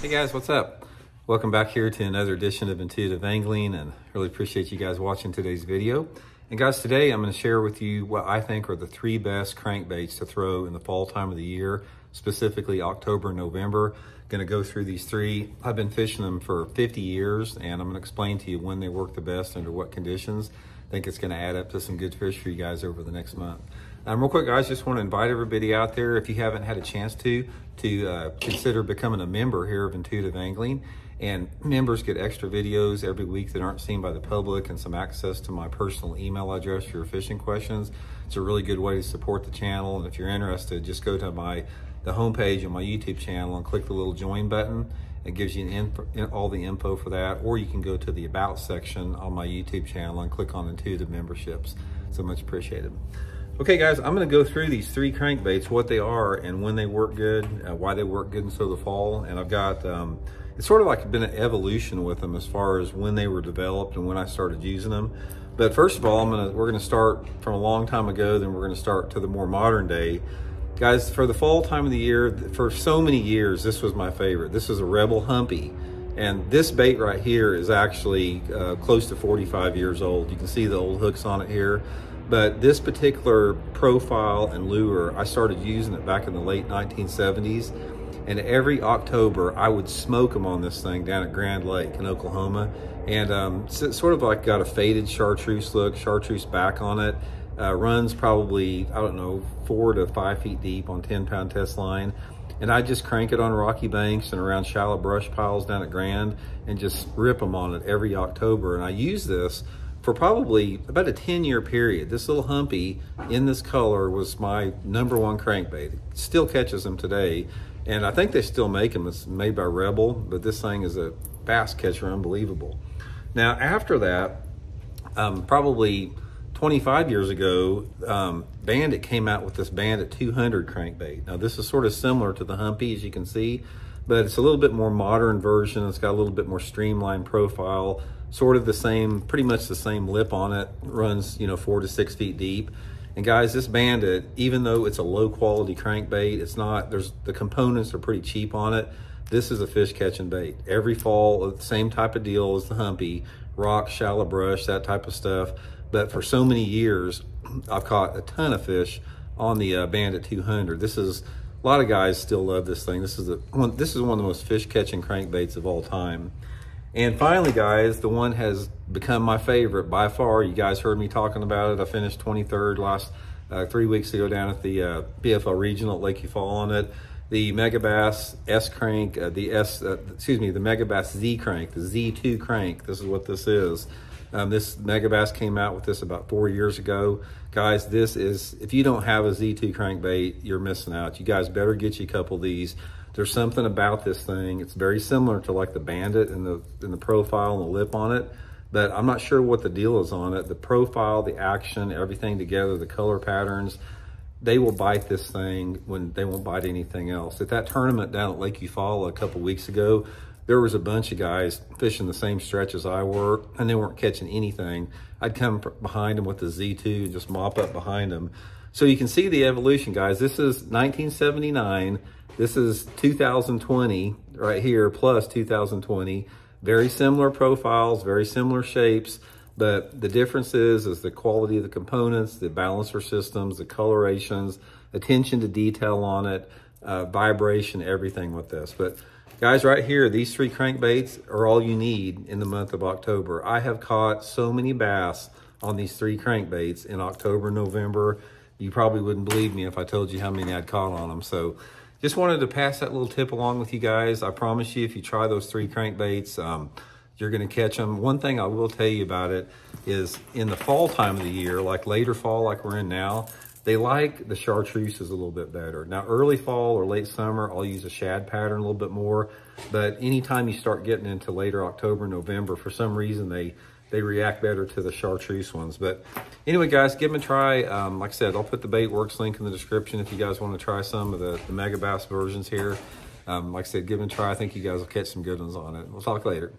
Hey guys, what's up? Welcome back here to another edition of Intuitive Angling, and really appreciate you guys watching today's video. And guys, today I'm going to share with you what I think are the 3 best crankbaits to throw in the fall time of the year, specifically October and November. Going to go through these 3. I've been fishing them for 50 years, and I'm going to explain to you when they work the best, under what conditions. I think it's going to add up to some good fish for you guys over the next month. Real quick, guys, just want to invite everybody out there, if you haven't had a chance to consider becoming a member here of Intuitive Angling. And members get extra videos every week that aren't seen by the public, and some access to my personal email address for your fishing questions. It's a really good way to support the channel. And if you're interested, just go to the homepage of my YouTube channel and click the little join button. It gives you all the info for that. Or you can go to the About section on my YouTube channel and click on Intuitive Memberships. So much appreciated. Okay guys, I'm going to go through these 3 crankbaits, what they are and when they work good, why they work good until the fall. And I've got, it's sort of like been an evolution with them as far as when they were developed and when I started using them. But first of all, we're going to start from a long time ago, then we're going to start to the more modern day. Guys, for the fall time of the year, for so many years, this was my favorite. This is a Rebel Humpy. And this bait right here is actually close to 45 years old. You can see the old hooks on it here. But this particular profile and lure, I started using it back in the late 1970s. And every October, I would smoke them on this thing down at Grand Lake in Oklahoma. And it's sort of like got a faded chartreuse look, chartreuse back on it. Runs probably, I don't know, 4 to 5 feet deep on 10-pound test line. And I just crank it on rocky banks and around shallow brush piles down at Grand and just rip them on it every October. And I use this for probably about a 10-year period. This little Humpy in this color was my #1 crankbait. It still catches them today. And I think they still make them. It's made by Rebel, but this thing is a bass catcher, unbelievable. Now, after that, probably 25 years ago, Bandit came out with this Bandit 200 crankbait. Now, this is sort of similar to the Humpy, as you can see, but it's a little bit more modern version. It's got a little bit more streamlined profile, sort of the same, pretty much the same lip on it. Runs, 4 to 6 feet deep. And guys, this Bandit, even though it's a low quality crankbait, it's not, the components are pretty cheap on it. This is a fish catching bait. Every fall, the same type of deal as the Humpy, rock, shallow brush, that type of stuff. But for so many years, I've caught a ton of fish on the Bandit 200. A lot of guys still love this thing. This is one of the most fish catching crankbaits of all time. And finally, guys, the one has become my favorite by far. You guys heard me talking about it. I finished 23rd last 3 weeks ago down at the PFL Regional at Lake Eufaula on it. The Megabass S crank, the Megabass Z crank, the Z2 crank. This is what this is. This Megabass came out with this about 4 years ago. Guys, this is, if you don't have a Z2 crankbait, you're missing out. You guys better get you a couple of these. There's something about this thing. It's very similar to like the Bandit in the profile and the lip on it, but I'm not sure what the deal is on it. The profile, the action, everything together, the color patterns, they will bite this thing when they won't bite anything else. At that tournament down at Lake Eufaula a couple weeks ago, there was a bunch of guys fishing the same stretch as I were, and they weren't catching anything. I'd come behind them with the Z2 and just mop up behind them. So you can see the evolution, guys. This is 1979. This is 2020 right here, plus 2020. Very similar profiles, very similar shapes, but the difference is the quality of the components, the balancer systems, the colorations, attention to detail on it, vibration, everything with this. But guys, right here, these 3 crankbaits are all you need in the month of October. I have caught so many bass on these 3 crankbaits in October, November. You probably wouldn't believe me if I told you how many I'd caught on them. So just wanted to pass that little tip along with you guys. I promise you, if you try those 3 crankbaits, you're going to catch them. One thing I will tell you about it is in the fall time of the year, like later fall like we're in now, they like the chartreuses a little bit better. Now, early fall or late summer, I'll use a shad pattern a little bit more. But anytime you start getting into later October, November, for some reason, they react better to the chartreuse ones. But anyway, guys, give them a try. Like I said, I'll put the Bait Works link in the description if you guys want to try some of the Megabass versions here. Like I said, give them a try. I think you guys will catch some good ones on it. We'll talk later.